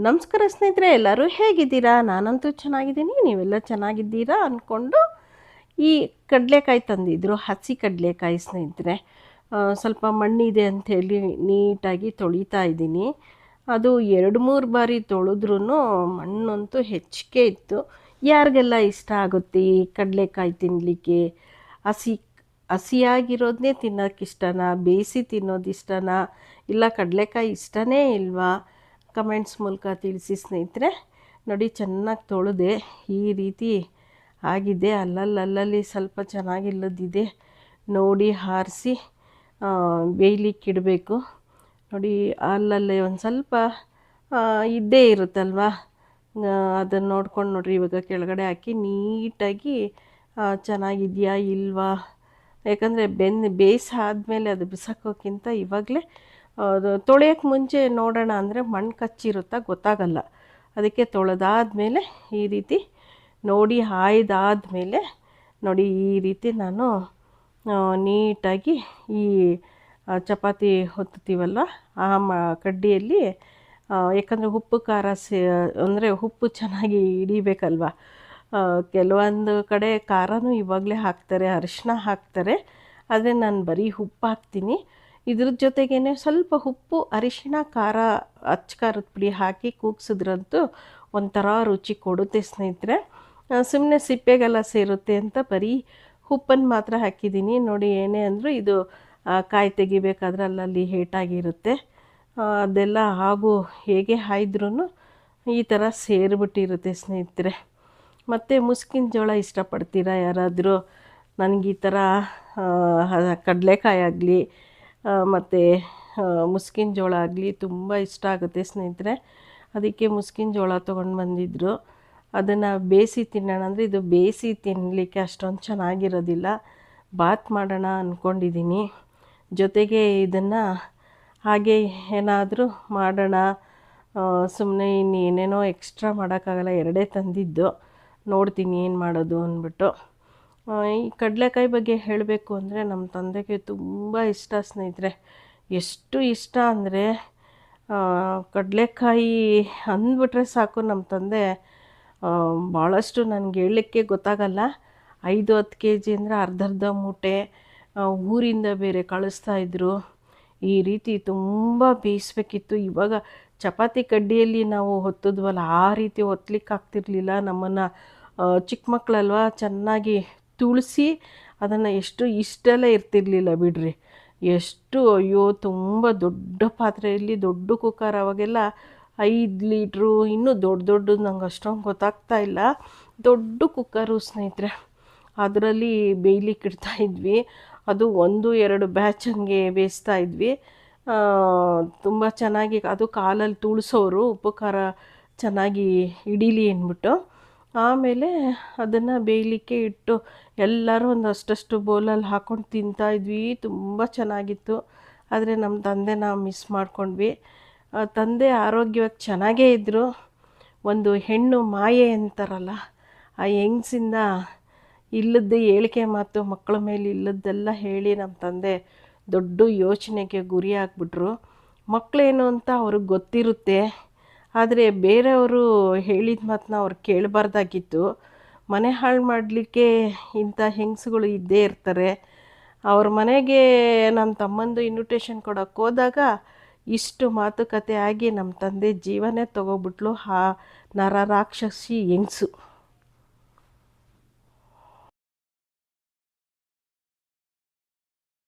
ನಮಸ್ಕಾರ ಸ್ನೇಹಿತರೆ, ಎಲ್ಲರೂ ಹೇಗಿದ್ದೀರಾ? ನಾನಂತೂ ಚೆನ್ನಾಗಿದ್ದೀನಿ, ನೀವೆಲ್ಲ ಚೆನ್ನಾಗಿದ್ದೀರಾ ಅಂದ್ಕೊಂಡು ಈ ಕಡಲೆಕಾಯಿ ತಂದಿದ್ದರು, ಹಸಿ ಕಡಲೆಕಾಯಿ ಸ್ನೇಹಿತರೆ. ಸ್ವಲ್ಪ ಮಣ್ಣಿದೆ ಅಂಥೇಳಿ ನೀಟಾಗಿ ತೊಳಿತಾ ಇದ್ದೀನಿ. ಅದು 2-3 ಬಾರಿ ತೊಳೆದ್ರೂ ಮಣ್ಣಂತೂ ಹೆಚ್ಚಿಗೆ ಇತ್ತು. ಯಾರಿಗೆಲ್ಲ ಇಷ್ಟ ಆಗುತ್ತೆ ಈ ಕಡಲೆಕಾಯಿ ತಿನ್ನಲಿಕ್ಕೆ? ಹಸಿ ಹಸಿಯಾಗಿರೋದನ್ನೇ ತಿನ್ನೋಕ್ಕಿಷ್ಟನಾ, ಬೇಯಿಸಿ ತಿನ್ನೋದು ಇಷ್ಟನಾ, ಇಲ್ಲ ಕಡಲೆಕಾಯಿ ಇಷ್ಟನೇ ಇಲ್ವಾ? ಕಮೆಂಟ್ಸ್ ಮೂಲಕ ತಿಳಿಸಿ ಸ್ನೇಹಿತರೆ. ನೋಡಿ, ಚೆನ್ನಾಗಿ ತೊಳೆದೆ, ಈ ರೀತಿ ಆಗಿದೆ. ಅಲ್ಲಲ್ಲಿ ಸ್ವಲ್ಪ ಚೆನ್ನಾಗಿಲ್ಲದಿದೆ, ನೋಡಿ ಆರಿಸಿ ಬೇಯಲಿಕ್ಕಿಡಬೇಕು. ನೋಡಿ, ಅಲ್ಲಲ್ಲೇ ಒಂದು ಸ್ವಲ್ಪ ಇದ್ದೇ ಇರುತ್ತಲ್ವ, ಅದನ್ನು ನೋಡ್ಕೊಂಡು ನೋಡಿರಿ. ಇವಾಗ ಕೆಳಗಡೆ ಹಾಕಿ ನೀಟಾಗಿ ಚೆನ್ನಾಗಿದೆಯಾ ಇಲ್ವಾ, ಯಾಕಂದರೆ ಬೇಯಿಸಾದ್ಮೇಲೆ ಅದು ಬಿಸಾಕೋಕ್ಕಿಂತ ಇವಾಗಲೇ ಅದು ತೊಳೆಯೋಕ್ಕೆ ಮುಂಚೆ ನೋಡೋಣ ಅಂದರೆ ಮಣ್ಣು ಕಚ್ಚಿರುತ್ತಾ ಗೊತ್ತಾಗಲ್ಲ. ಅದಕ್ಕೆ ತೊಳೆದಾದ್ಮೇಲೆ ಈ ರೀತಿ ನೋಡಿ ಆಯ್ದಾದ್ಮೇಲೆ ನೋಡಿ ಈ ರೀತಿ ನಾನು ನೀಟಾಗಿ ಈ ಚಪಾತಿ ಹೊತ್ತೀವಲ್ಲ ಆ ಕಡ್ಡಿಯಲ್ಲಿ, ಯಾಕಂದರೆ ಉಪ್ಪು ಖಾರ ಅಂದರೆ ಉಪ್ಪು ಚೆನ್ನಾಗಿ ಹಿಡಿಬೇಕಲ್ವ. ಕೆಲವೊಂದು ಕಡೆ ಖಾರನೂ ಇವಾಗಲೇ ಹಾಕ್ತಾರೆ, ಅರಿಶಿನ ಹಾಕ್ತಾರೆ, ಆದರೆ ನಾನು ಬರೀ ಉಪ್ಪು ಹಾಕ್ತೀನಿ. ಇದ್ರ ಜೊತೆಗೇ ಸ್ವಲ್ಪ ಉಪ್ಪು, ಅರಿಶಿನ, ಖಾರ, ಅಚ್ಚ ಪುಡಿ ಹಾಕಿ ಕೂಗ್ಸಿದ್ರಂತೂ ಒಂಥರ ರುಚಿ ಕೊಡುತ್ತೆ ಸ್ನೇಹಿತರೆ. ಸುಮ್ಮನೆ ಸಿಪ್ಪೆಗೆಲ್ಲ ಸೇರುತ್ತೆ ಅಂತ ಬರೀ ಉಪ್ಪನ್ನು ಮಾತ್ರ ಹಾಕಿದ್ದೀನಿ. ನೋಡಿ, ಏನೇ ಅಂದರೂ ಇದು ಕಾಯಿ ತೆಗಿಬೇಕಾದ್ರೆ ಅಲ್ಲಲ್ಲಿ ಏಟಾಗಿರುತ್ತೆ, ಅದೆಲ್ಲ ಹೇಗೆ ಹಾಯ್ದ್ರೂ ಈ ಥರ ಸೇರಿಬಿಟ್ಟಿರುತ್ತೆ ಸ್ನೇಹಿತರೆ. ಮತ್ತು ಮುಸ್ಕಿನ ಜೋಳ ಇಷ್ಟಪಡ್ತೀರಾ ಯಾರಾದರೂ? ನನಗೆ ಈ ಥರ ಕಡಲೆಕಾಯಿ ಆಗಲಿ ಮತ್ತು ಮುಸ್ಕಿನ ಜೋಳ ಆಗಲಿ ತುಂಬ ಇಷ್ಟ ಆಗುತ್ತೆ ಸ್ನೇಹಿತರೆ. ಅದಕ್ಕೆ ಮುಸ್ಕಿನ ಜೋಳ ತೊಗೊಂಡು ಬಂದಿದ್ದರು. ಅದನ್ನು ಬೇಯಿಸಿ ತಿನ್ನೋಣ ಅಂದರೆ ಇದು ಬೇಯಿಸಿ ತಿನ್ನಲಿಕ್ಕೆ ಅಷ್ಟೊಂದು ಚೆನ್ನಾಗಿರೋದಿಲ್ಲ. ಬಾತ್ ಮಾಡೋಣ ಅಂದ್ಕೊಂಡಿದ್ದೀನಿ. ಜೊತೆಗೆ ಇದನ್ನು ಹಾಗೆ ಏನಾದರೂ ಮಾಡೋಣ, ಸುಮ್ಮನೆ ಇನ್ನೇನೇನೋ ಎಕ್ಸ್ಟ್ರಾ ಮಾಡೋಕ್ಕಾಗಲ್ಲ, ಎರಡೇ ತಂದಿದ್ದು, ನೋಡ್ತೀನಿ ಏನು ಮಾಡೋದು ಅಂದ್ಬಿಟ್ಟು. ಈ ಕಡಲೆಕಾಯಿ ಬಗ್ಗೆ ಹೇಳಬೇಕು ಅಂದರೆ ನಮ್ಮ ತಂದೆಗೆ ತುಂಬ ಇಷ್ಟ ಸ್ನೇಹಿತರೆ. ಎಷ್ಟು ಇಷ್ಟ ಅಂದರೆ ಕಡಲೆಕಾಯಿ ಅಂದ್ಬಿಟ್ರೆ ಸಾಕು ನಮ್ಮ ತಂದೆ ಭಾಳಷ್ಟು, ನನಗೆ ಹೇಳಲಿಕ್ಕೆ ಗೊತ್ತಾಗಲ್ಲ. 5-10 kg ಅಂದರೆ ಅರ್ಧ ಮೂಟೆ ಊರಿಂದ ಬೇರೆ ಕಳಿಸ್ತಾಯಿದ್ರು. ಈ ರೀತಿ ತುಂಬ ಬೇಯಿಸ್ಬೇಕಿತ್ತು. ಇವಾಗ ಚಪಾತಿ ಕಡ್ಡಿಯಲ್ಲಿ ನಾವು ಹೊತ್ತಿದ್ವಲ್ಲ, ಆ ರೀತಿ ಹೊತ್ತಲಿಕ್ಕೆ ಆಗ್ತಿರ್ಲಿಲ್ಲ. ನಮ್ಮನ್ನು ಚಿಕ್ಕ ಮಕ್ಕಳಲ್ವ, ಚೆನ್ನಾಗಿ ತುಳಸಿ ಅದನ್ನು ಇಷ್ಟೆಲ್ಲ ಇರ್ತಿರ್ಲಿಲ್ಲ ಬಿಡ್ರಿ. ಅಯ್ಯೋ ತುಂಬ ದೊಡ್ಡ ಪಾತ್ರೆಯಲ್ಲಿ, ದೊಡ್ಡ ಕುಕ್ಕರ್, ಅವಾಗೆಲ್ಲ 5 ಲೀಟ್ರು, ಇನ್ನೂ ದೊಡ್ಡದು, ನಂಗೆ ಅಷ್ಟೊಂದು ಗೊತ್ತಾಗ್ತಾ ಇಲ್ಲ, ದೊಡ್ಡ ಕುಕ್ಕರು ಸ್ನೇಹಿತರೆ. ಅದರಲ್ಲಿ ಬೇಯಲಿಕ್ಕೆ ಇಡ್ತಾಯಿದ್ವಿ. ಅದು 1-2 ಬ್ಯಾಚ್ ಹಂಗೆ ಬೇಯಿಸ್ತಾಯಿದ್ವಿ. ತುಂಬ ಚೆನ್ನಾಗಿ, ಅದು ಕಾಲಲ್ಲಿ ತುಳಿಸೋರು, ಉಪ್ಪು ಖಾರ ಚೆನ್ನಾಗಿ ಹಿಡೀಲಿ ಅಂದ್ಬಿಟ್ಟು. ಆಮೇಲೆ ಅದನ್ನು ಬೇಯಲಿಕ್ಕೆ ಇಟ್ಟು ಎಲ್ಲರೂ ಒಂದು ಅಷ್ಟಷ್ಟು ಬೌಲಲ್ಲಿ ಹಾಕ್ಕೊಂಡು ತಿಂತಾಯಿದ್ವಿ. ತುಂಬ ಚೆನ್ನಾಗಿತ್ತು. ಆದರೆ ನಮ್ಮ ತಂದೆನ ಮಿಸ್ ಮಾಡ್ಕೊಂಡ್ವಿ. ತಂದೆ ಆರೋಗ್ಯವಾಗಿ ಚೆನ್ನಾಗೇ ಇದ್ದರು. ಒಂದು ಹೆಣ್ಣು ಮಾಯೆ ಅಂತಾರಲ್ಲ, ಆ ಹೆಂಗಸಿಂದ ಇಲ್ಲದ್ದು ಹೇಳಿಕೆ ಮಾತು, ಮಕ್ಕಳ ಮೇಲೆ ಇಲ್ಲದ್ದೆಲ್ಲ ಹೇಳಿ ನಮ್ಮ ತಂದೆ ದೊಡ್ಡ ಯೋಚನೆಗೆ ಗುರಿ ಆಗಿಬಿಟ್ರು. ಮಕ್ಕಳೇನು ಅಂತ ಅವ್ರಿಗೆ ಗೊತ್ತಿರುತ್ತೆ, ಆದರೆ ಬೇರೆಯವರು ಹೇಳಿದ ಮಾತನ್ನ ಅವ್ರು ಕೇಳಬಾರ್ದಾಗಿತ್ತು. ಮನೆ ಹಾಳು ಮಾಡಲಿಕ್ಕೆ ಇಂಥ ಹೆಂಗಸುಗಳು ಇದ್ದೇ ಇರ್ತಾರೆ. ಅವ್ರ ಮನೆಗೆ ನಮ್ಮ ತಮ್ಮಂದು ಇನ್ವಿಟೇಷನ್ ಕೊಡೋಕ್ಕೆ ಹೋದಾಗ ಇಷ್ಟು ಮಾತುಕತೆ ಆಗಿ ನಮ್ಮ ತಂದೆ ಜೀವನೇ ತೊಗೊಬಿಟ್ಲು ಆ ನರರಾಕ್ಷಸಿ ಹೆಂಗಸು.